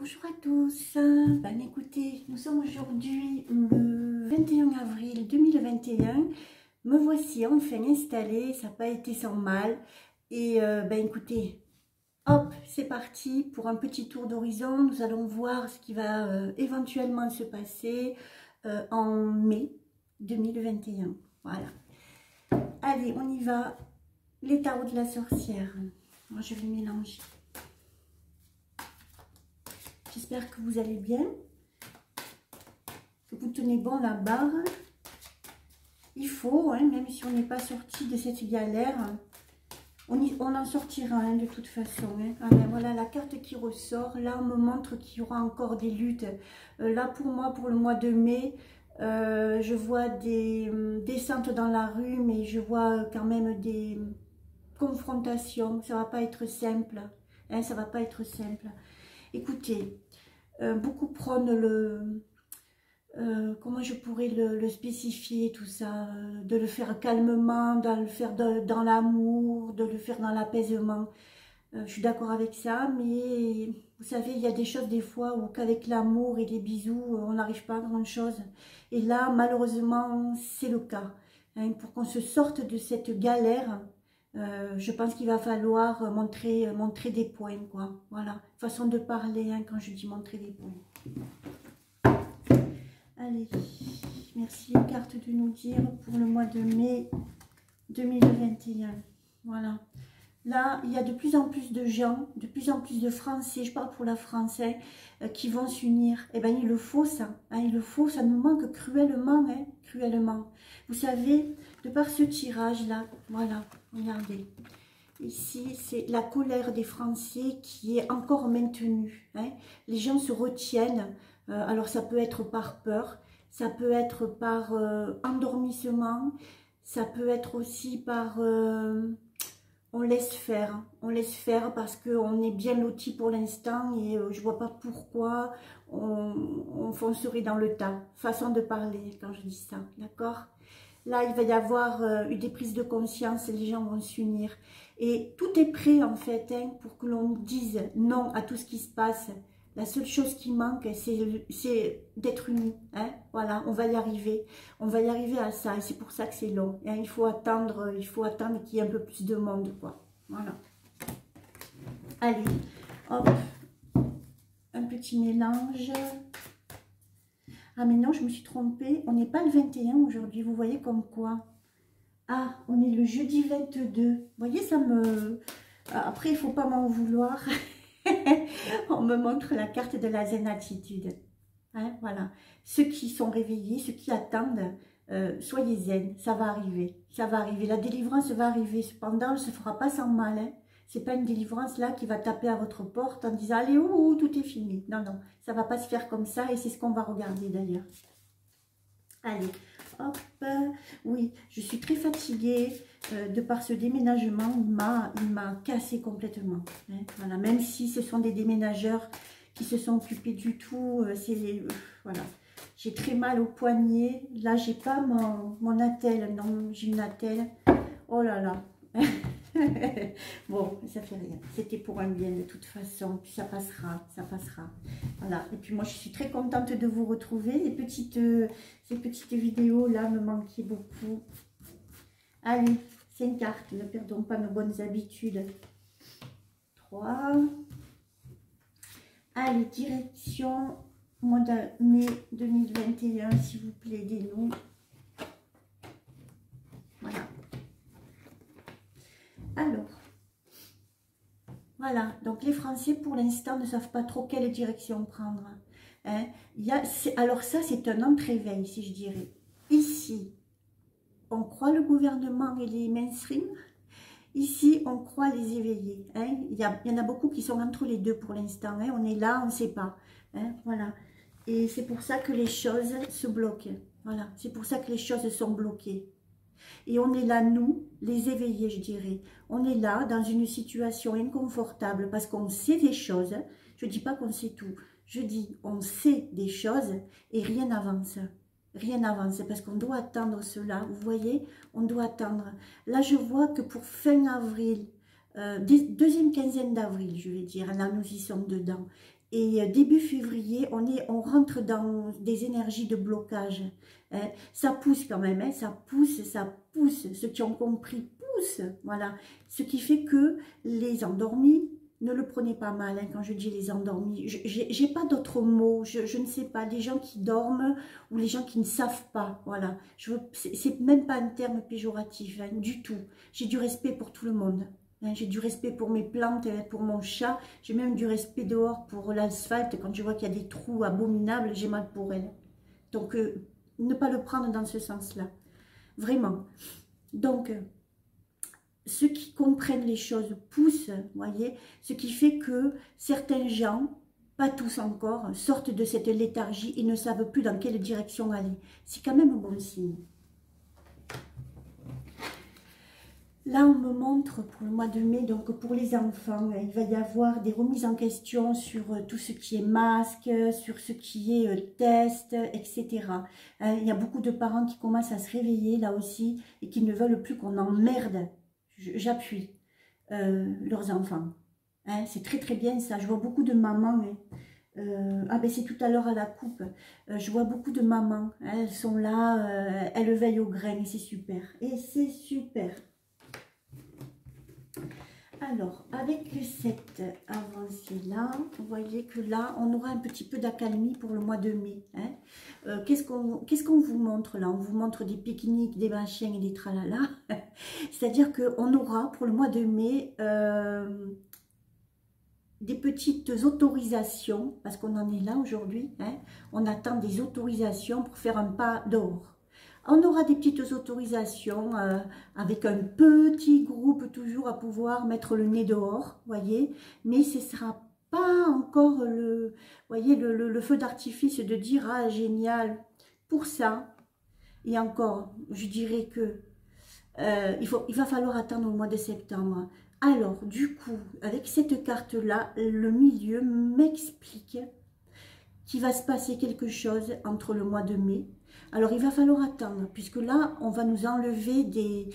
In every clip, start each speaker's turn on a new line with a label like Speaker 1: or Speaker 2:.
Speaker 1: Bonjour à tous. Ben écoutez, nous sommes aujourd'hui le 21 avril 2021. Me voici enfin installée, ça n'a pas été sans mal. Et ben écoutez, hop, c'est parti pour un petit tour d'horizon. Nous allons voir ce qui va éventuellement se passer en mai 2021. Voilà. Allez, on y va. Les tarots de la sorcière. Moi, je vais mélanger. J'espère que vous allez bien, que vous tenez bon la barre. Il faut, hein, même si on n'est pas sorti de cette galère, on en sortira hein, de toute façon. Hein. Ah ben voilà la carte qui ressort. Là, on me montre qu'il y aura encore des luttes. Là, pour moi, pour le mois de mai, je vois des descentes dans la rue, mais je vois quand même des confrontations. Ça ne va pas être simple. Hein, ça ne va pas être simple. Écoutez, beaucoup prônent le... comment je pourrais le spécifier, tout ça, de le faire calmement, de le faire dans l'amour, de le faire dans l'apaisement. Je suis d'accord avec ça, mais vous savez, il y a des choses des fois où qu'avec l'amour et les bisous, on n'arrive pas à grand chose. Et là, malheureusement, c'est le cas. Hein, pour qu'on se sorte de cette galère, je pense qu'il va falloir montrer des points, quoi. Voilà, façon de parler hein, quand je dis montrer des points. Allez, merci les cartes de nous dire pour le mois de mai 2021. Voilà. Là, il y a de plus en plus de gens, de plus en plus de Français, je parle pour la France, hein, qui vont s'unir. Eh bien, il le faut ça, hein, il le faut, ça nous manque cruellement, hein, cruellement. Vous savez, de par ce tirage-là, voilà, regardez. Ici, c'est la colère des Français qui est encore maintenue. Hein. Les gens se retiennent, alors ça peut être par peur, ça peut être par endormissement, ça peut être aussi par... on laisse faire parce qu'on est bien loti pour l'instant et je vois pas pourquoi on foncerait dans le tas. Façon de parler quand je dis ça, d'accord? Là, il va y avoir des prises de conscience et les gens vont s'unir. Et tout est prêt en fait hein, pour que l'on dise non à tout ce qui se passe. La seule chose qui manque, c'est d'être unis. Hein? Voilà, on va y arriver. On va y arriver à ça et c'est pour ça que c'est long. Hein? Il faut attendre qu'il y ait un peu plus de monde, quoi. Voilà. Allez, hop, un petit mélange. Ah mais non, je me suis trompée. On n'est pas le 21 aujourd'hui, vous voyez comme quoi. Ah, on est le jeudi 22. Vous voyez, ça me... Après, il ne faut pas m'en vouloir. On me montre la carte de la zen attitude. Hein, voilà. Ceux qui sont réveillés, ceux qui attendent, soyez zen, ça va arriver. Ça va arriver. La délivrance va arriver. Cependant, elle ne se fera pas sans mal. Hein. Ce n'est pas une délivrance là qui va taper à votre porte en disant « Allez, ouh, tout est fini ». Non, non, ça ne va pas se faire comme ça et c'est ce qu'on va regarder d'ailleurs. Allez, hop, oui, je suis très fatiguée de par ce déménagement, il m'a cassé complètement. Hein, voilà, même si ce sont des déménageurs qui se sont occupés du tout, voilà. J'ai très mal au poignet, là j'ai pas mon attelle, non, j'ai une attelle, oh là là. Bon, ça fait rien. C'était pour un bien de toute façon. Puis ça passera, ça passera. Voilà. Et puis moi, je suis très contente de vous retrouver. Ces petites vidéos là me manquaient beaucoup. Allez, 5 cartes. Ne perdons pas nos bonnes habitudes. 3. Allez, direction mois de mai 2021, s'il vous plaît, aidez-nous. Voilà. Alors, voilà, donc les Français pour l'instant ne savent pas trop quelle direction prendre. Hein. Alors ça, c'est un entre-éveil, si je dirais. Ici, on croit le gouvernement et les mainstream. Ici, on croit les éveillés. Hein. Il y en a beaucoup qui sont entre les deux pour l'instant. Hein. On est là, on ne sait pas. Hein. Voilà. Et c'est pour ça que les choses se bloquent. Voilà, c'est pour ça que les choses sont bloquées. Et on est là, nous, les éveillés, je dirais. On est là dans une situation inconfortable parce qu'on sait des choses. Je ne dis pas qu'on sait tout. Je dis on sait des choses et rien n'avance. Rien n'avance parce qu'on doit attendre cela. Vous voyez, on doit attendre. Là, je vois que pour fin avril, deuxième quinzaine d'avril, je vais dire, là nous y sommes dedans. Et début février, on rentre dans des énergies de blocage. Hein. Ça pousse quand même, hein, ça pousse, ça pousse. Ceux qui ont compris poussent, voilà. Ce qui fait que les endormis, ne le prenez pas mal hein, quand je dis les endormis. J'ai pas d'autres mots, je ne sais pas. Les gens qui dorment ou les gens qui ne savent pas, voilà. C'est même pas un terme péjoratif, hein, du tout. J'ai du respect pour tout le monde. J'ai du respect pour mes plantes, pour mon chat. J'ai même du respect dehors pour l'asphalte. Quand je vois qu'il y a des trous abominables, j'ai mal pour elle. Donc, ne pas le prendre dans ce sens-là. Vraiment. Donc, ceux qui comprennent les choses poussent, voyez. Ce qui fait que certains gens, pas tous encore, sortent de cette léthargie et ne savent plus dans quelle direction aller. C'est quand même un bon signe. Là, on me montre pour le mois de mai, donc pour les enfants, il va y avoir des remises en question sur tout ce qui est masque, sur ce qui est test, etc. Il y a beaucoup de parents qui commencent à se réveiller là aussi et qui ne veulent plus qu'on emmerde, j'appuie, leurs enfants. Hein, c'est très très bien ça, je vois beaucoup de mamans. Ah ben c'est tout à l'heure à la coupe, je vois beaucoup de mamans, hein, elles sont là, elles veillent aux graines et c'est super. Et c'est super. Alors, avec cette avancée-là, vous voyez que là, on aura un petit peu d'accalmie pour le mois de mai. Hein. Qu'est-ce qu'on vous montre là? On vous montre des pique-niques, des machins et des tralala. C'est-à-dire qu'on aura pour le mois de mai des petites autorisations, parce qu'on en est là aujourd'hui. Hein. On attend des autorisations pour faire un pas dehors. On aura des petites autorisations avec un petit groupe toujours à pouvoir mettre le nez dehors, voyez. Mais ce ne sera pas encore voyez, le feu d'artifice de dire « Ah, génial !» Pour ça, et encore, je dirais que il va falloir attendre au mois de septembre. Alors, du coup, avec cette carte-là, le milieu m'explique qu'il va se passer quelque chose entre le mois de mai. Alors, il va falloir attendre, puisque là, on va nous enlever des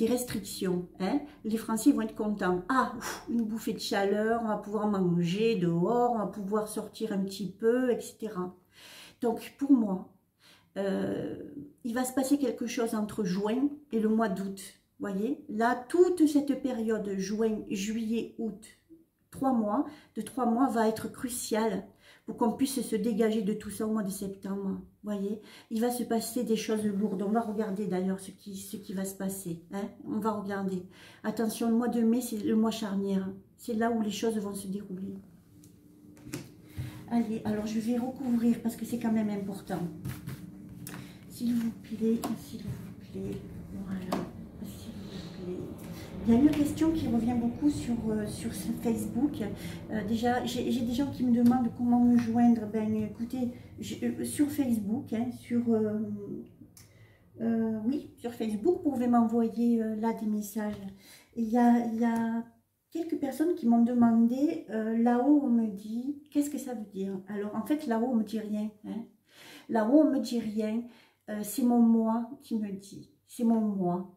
Speaker 1: restrictions. Hein. Les Français vont être contents. Ah, une bouffée de chaleur, on va pouvoir manger dehors, on va pouvoir sortir un petit peu, etc. Donc, pour moi, il va se passer quelque chose entre juin et le mois d'août. Voyez, là, toute cette période, juin, juillet, août, 3 mois, de 3 mois va être cruciale pour qu'on puisse se dégager de tout ça au mois de septembre. Voyez, il va se passer des choses lourdes. On va regarder d'ailleurs ce qui va se passer. Hein. On va regarder. Attention, le mois de mai, c'est le mois charnière. C'est là où les choses vont se dérouler. Allez, alors je vais recouvrir parce que c'est quand même important. S'il vous plaît, voilà. Il y a une question qui revient beaucoup sur Facebook. Déjà, j'ai des gens qui me demandent comment me joindre. Ben, écoutez, sur Facebook, hein, oui, sur Facebook, vous pouvez m'envoyer là des messages. Il y a quelques personnes qui m'ont demandé, là-haut on me dit, qu'est-ce que ça veut dire? Alors en fait, là-haut on me dit rien. Hein. Là-haut on me dit rien, c'est mon moi qui me dit, c'est mon moi.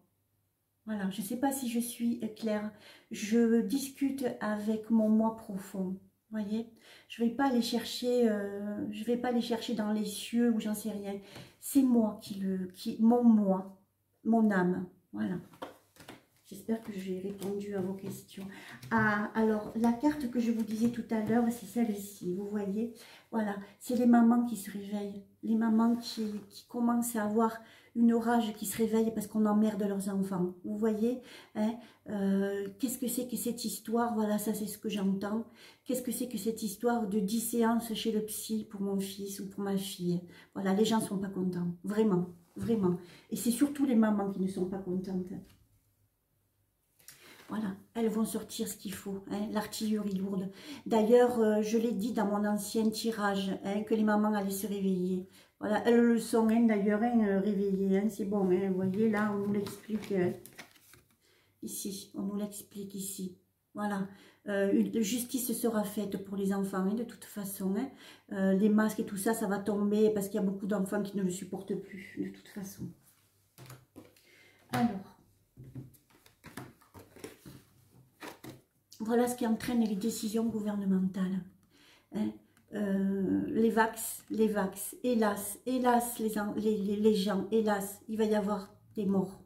Speaker 1: Voilà, je ne sais pas si je suis claire. Je discute avec mon moi profond. Voyez, je vais pas aller chercher, je vais pas aller chercher dans les cieux ou j'en sais rien. C'est moi mon moi, mon âme. Voilà. J'espère que j'ai répondu à vos questions. Ah, alors, la carte que je vous disais tout à l'heure, c'est celle-ci. Vous voyez, voilà, c'est les mamans qui se réveillent. Les mamans qui commencent à avoir une rage, qui se réveillent parce qu'on emmerde leurs enfants. Vous voyez, hein, qu'est-ce que c'est que cette histoire? Voilà, ça c'est ce que j'entends. Qu'est-ce que c'est que cette histoire de 10 séances chez le psy pour mon fils ou pour ma fille? Voilà, les gens ne sont pas contents. Vraiment, vraiment. Et c'est surtout les mamans qui ne sont pas contentes. Voilà, elles vont sortir ce qu'il faut, hein, l'artillerie lourde. D'ailleurs, je l'ai dit dans mon ancien tirage, hein, que les mamans allaient se réveiller. Voilà, elles le sont, hein, d'ailleurs, hein, réveillées, hein, c'est bon, hein, vous voyez, là, on nous l'explique ici, on nous l'explique ici. Voilà, une justice sera faite pour les enfants, hein, de toute façon. Hein. Les masques et tout ça, ça va tomber parce qu'il y a beaucoup d'enfants qui ne le supportent plus, de toute façon. Alors... Voilà ce qui entraîne les décisions gouvernementales. Hein. Les vax, hélas, hélas les gens, hélas, il va y avoir des morts.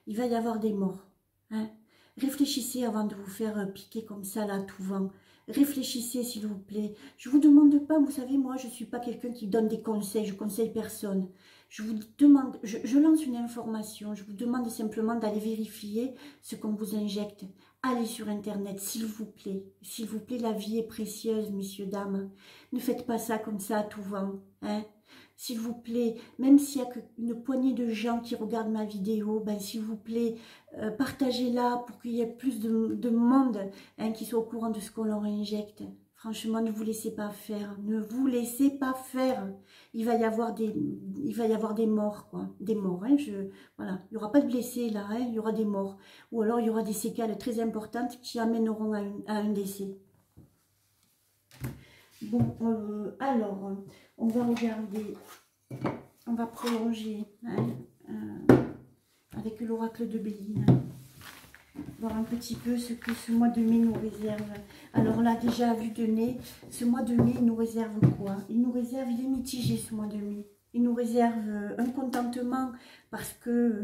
Speaker 1: Il va y avoir des morts. Hein. Réfléchissez avant de vous faire piquer comme ça, là, tout vent. Réfléchissez, s'il vous plaît. Je ne vous demande pas, vous savez, moi, je ne suis pas quelqu'un qui donne des conseils, je ne conseille personne. Je vous demande, je lance une information, je vous demande simplement d'aller vérifier ce qu'on vous injecte. Allez sur Internet, s'il vous plaît. S'il vous plaît, la vie est précieuse, messieurs, dames. Ne faites pas ça comme ça à tout vent. Hein. S'il vous plaît, même s'il y a qu'une poignée de gens qui regardent ma vidéo, ben, s'il vous plaît, partagez-la pour qu'il y ait plus de monde hein, qui soit au courant de ce qu'on leur injecte. Franchement, ne vous laissez pas faire. Ne vous laissez pas faire. Il va y avoir des morts, quoi. Des morts. Hein, voilà. Il n'y aura pas de blessés là, hein, il y aura des morts. Ou alors il y aura des séquelles très importantes qui amèneront à un décès. Bon, alors, on va regarder, on va prolonger hein, avec l'oracle de Béline. Voir un petit peu ce que ce mois de mai nous réserve. Alors là, déjà à vue de nez, ce mois de mai, il nous réserve quoi? Il nous réserve, il est mitigé ce mois de mai. Il nous réserve un contentement parce que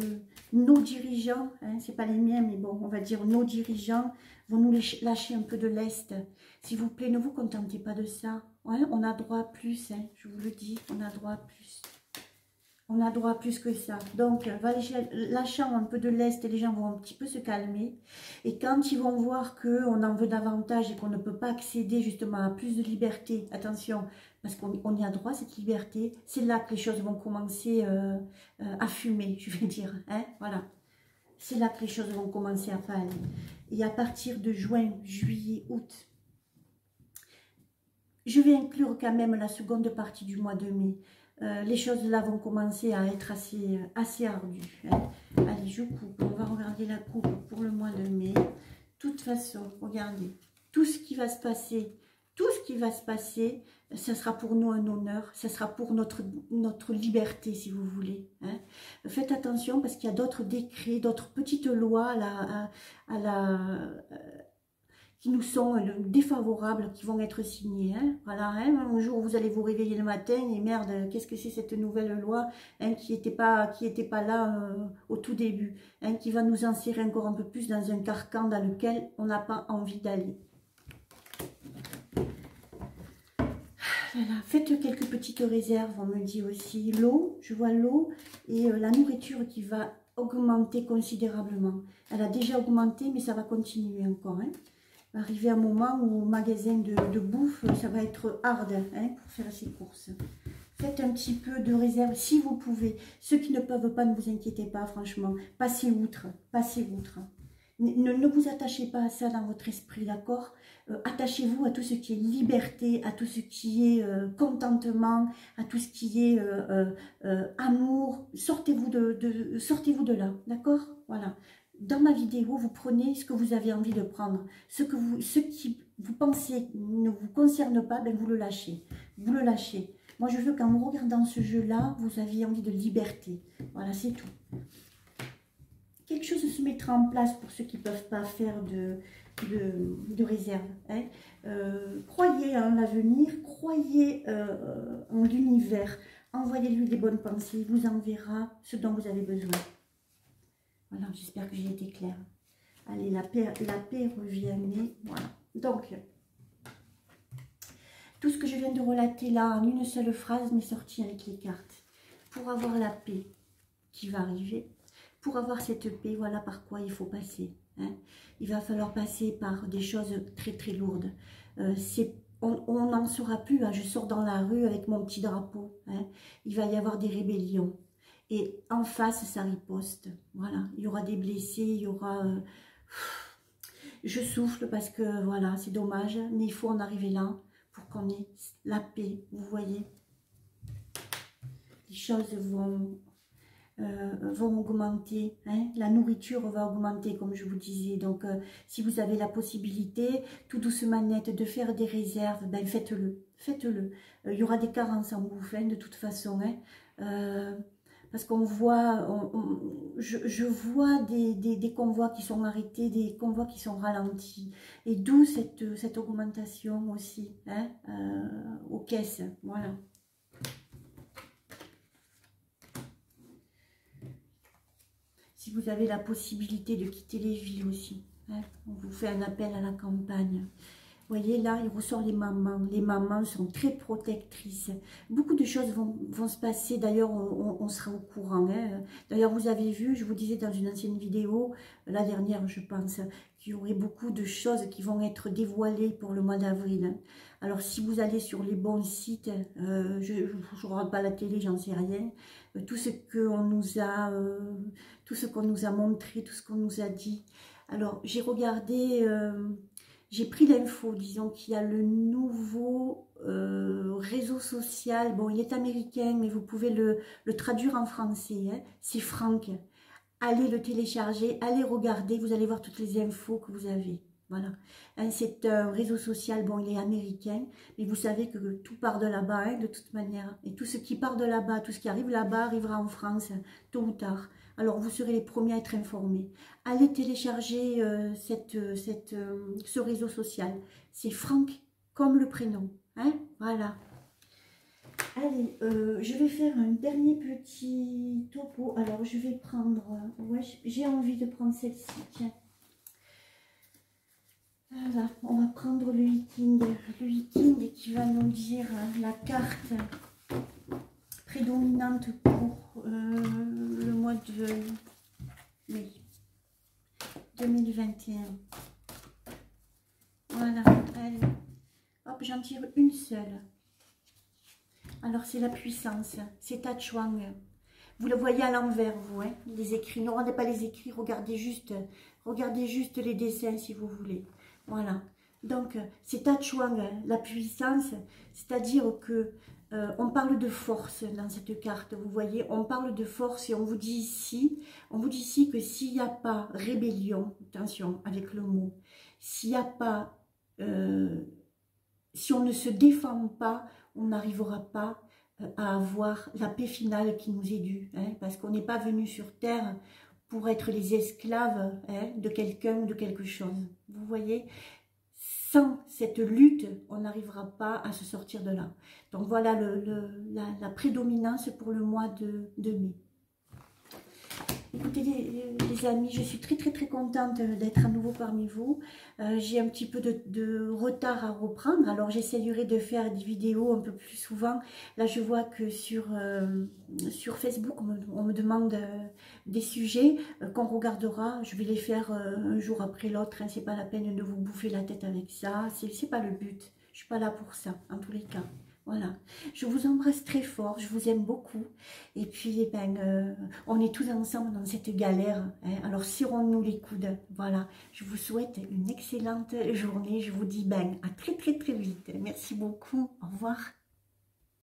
Speaker 1: nos dirigeants, hein, c'est pas les miens, mais bon, on va dire nos dirigeants, vont nous lâcher un peu de lest. S'il vous plaît, ne vous contentez pas de ça. Ouais, on a droit à plus, hein, je vous le dis, on a droit à plus. On a droit à plus que ça. Donc, lâchant un peu de lest, les gens vont un petit peu se calmer. Et quand ils vont voir qu'on en veut davantage et qu'on ne peut pas accéder justement à plus de liberté, attention, parce qu'on y a droit à cette liberté, c'est là que les choses vont commencer à fumer, je vais dire. Hein, voilà. C'est là que les choses vont commencer à pâlir. Et à partir de juin, juillet, août, je vais inclure quand même la seconde partie du mois de mai. Les choses là vont commencer à être assez ardues. Hein. Allez, je coupe. On va regarder la coupe pour le mois de mai. De toute façon, regardez, tout ce qui va se passer, ça sera pour nous un honneur, ça sera pour notre liberté, si vous voulez. Hein. Faites attention parce qu'il y a d'autres décrets, d'autres petites lois qui nous sont défavorables, qui vont être signés. Hein. Voilà, hein. Un jour, vous allez vous réveiller le matin et merde, qu'est-ce que c'est cette nouvelle loi hein, qui était pas là au tout début, hein, qui va nous enserrer encore un peu plus dans un carcan dans lequel on n'a pas envie d'aller. Voilà. Faites quelques petites réserves, on me dit aussi. L'eau, je vois l'eau et la nourriture qui va augmenter considérablement. Elle a déjà augmenté, mais ça va continuer encore. Hein. Arriver un moment où au magasin de bouffe, ça va être hard hein, pour faire ses courses. Faites un petit peu de réserve si vous pouvez. Ceux qui ne peuvent pas, ne vous inquiétez pas, franchement. Passez outre, passez outre. Ne vous attachez pas à ça dans votre esprit, d'accord? Attachez-vous à tout ce qui est liberté, à tout ce qui est contentement, à tout ce qui est amour. Sortez-vous de là, d'accord? Voilà. Dans ma vidéo, vous prenez ce que vous avez envie de prendre. Ce qui vous pensez ne vous concerne pas, ben vous le lâchez. Vous le lâchez. Moi, je veux qu'en me regardant ce jeu-là, vous aviez envie de liberté. Voilà, c'est tout. Quelque chose se mettra en place pour ceux qui ne peuvent pas faire de réserve. Hein. Croyez en l'avenir, croyez en l'univers. Envoyez-lui des bonnes pensées, il vous enverra ce dont vous avez besoin. Voilà, j'espère que j'ai été claire. Allez, la paix revient. Voilà. Donc, tout ce que je viens de relater là, en une seule phrase, m'est sorti avec les cartes. Pour avoir la paix qui va arriver, pour avoir cette paix, voilà par quoi il faut passer. Hein. Il va falloir passer par des choses très très lourdes. On n'en saura plus. Hein. Je sors dans la rue avec mon petit drapeau. Hein. Il va y avoir des rébellions. Et en face, ça riposte. Voilà, il y aura des blessés, il y aura... Je souffle parce que, voilà, c'est dommage. Mais il faut en arriver là pour qu'on ait la paix. Vous voyez, les choses vont augmenter. Hein. La nourriture va augmenter, comme je vous disais. Donc, si vous avez la possibilité, tout doucement net, de faire des réserves, ben faites-le. Faites-le. Il y aura des carences en bouffe, hein, de toute façon. Hein. parce qu'on voit, je vois des convois qui sont arrêtés, des convois qui sont ralentis, et d'où cette augmentation aussi, hein, aux caisses, voilà. Si vous avez la possibilité de quitter les villes aussi, hein, on vous fait un appel à la campagne. Vous voyez, là, il ressort les mamans. Les mamans sont très protectrices. Beaucoup de choses vont se passer. D'ailleurs, on sera au courant. Hein. D'ailleurs, vous avez vu, je vous disais dans une ancienne vidéo, la dernière, je pense, qu'il y aurait beaucoup de choses qui vont être dévoilées pour le mois d'avril. Hein. Alors, si vous allez sur les bons sites, je ne regarde pas la télé, j'en sais rien. Tout ce qu'on nous a, tout ce qu'on nous a montré, tout ce qu'on nous a dit. Alors, j'ai regardé... j'ai pris l'info, disons qu'il y a le nouveau réseau social, bon il est américain mais vous pouvez le traduire en français, hein. C'est Frank. Allez le télécharger, allez regarder, vous allez voir toutes les infos que vous avez. Voilà, hein, c'est un réseau social, bon il est américain, mais vous savez que tout part de là-bas, hein, de toute manière. Et tout ce qui part de là-bas, tout ce qui arrive là-bas arrivera en France, tôt ou tard. Alors vous serez les premiers à être informés. Allez télécharger ce réseau social. C'est Frank comme le prénom. Hein, voilà. Allez, je vais faire un dernier petit topo. Alors je vais prendre... ouais, j'ai envie de prendre celle-ci. Tiens. Voilà, on va prendre le Viking. Le Viking qui va nous dire la carte prédominante pour le mois de mai 2021. Voilà, allez. Hop, j'en tire une seule. Alors, c'est la puissance. C'est Tachuang. Vous le voyez à l'envers, vous, hein, les écrits. Ne regardez pas les écrits, regardez juste les dessins si vous voulez. Voilà. Donc, c'est Tachuang, la puissance. C'est-à-dire que on parle de force dans cette carte, vous voyez, on parle de force et on vous dit ici que s'il n'y a pas rébellion, attention avec le mot, s'il n'y a pas, si on ne se défend pas, on n'arrivera pas à avoir la paix finale qui nous est due, hein, parce qu'on n'est pas venu sur Terre pour être les esclaves, hein, de quelqu'un ou de quelque chose, vous voyez. Sans cette lutte, on n'arrivera pas à se sortir de là. Donc voilà la prédominance pour le mois de mai. Écoutez les amis, je suis très contente d'être à nouveau parmi vous. J'ai un petit peu de retard à reprendre, alors j'essayerai de faire des vidéos un peu plus souvent. Là je vois que sur Facebook on me demande des sujets qu'on regardera. Je vais les faire un jour après l'autre, hein. C'est pas la peine de vous bouffer la tête avec ça, c'est pas le but. Je suis pas là pour ça, en tous les cas. Voilà, je vous embrasse très fort, je vous aime beaucoup. Et puis, eh ben, on est tous ensemble dans cette galère. Hein. Alors, serrons-nous les coudes. Voilà, je vous souhaite une excellente journée. Je vous dis ben, à très vite. Merci beaucoup. Au revoir.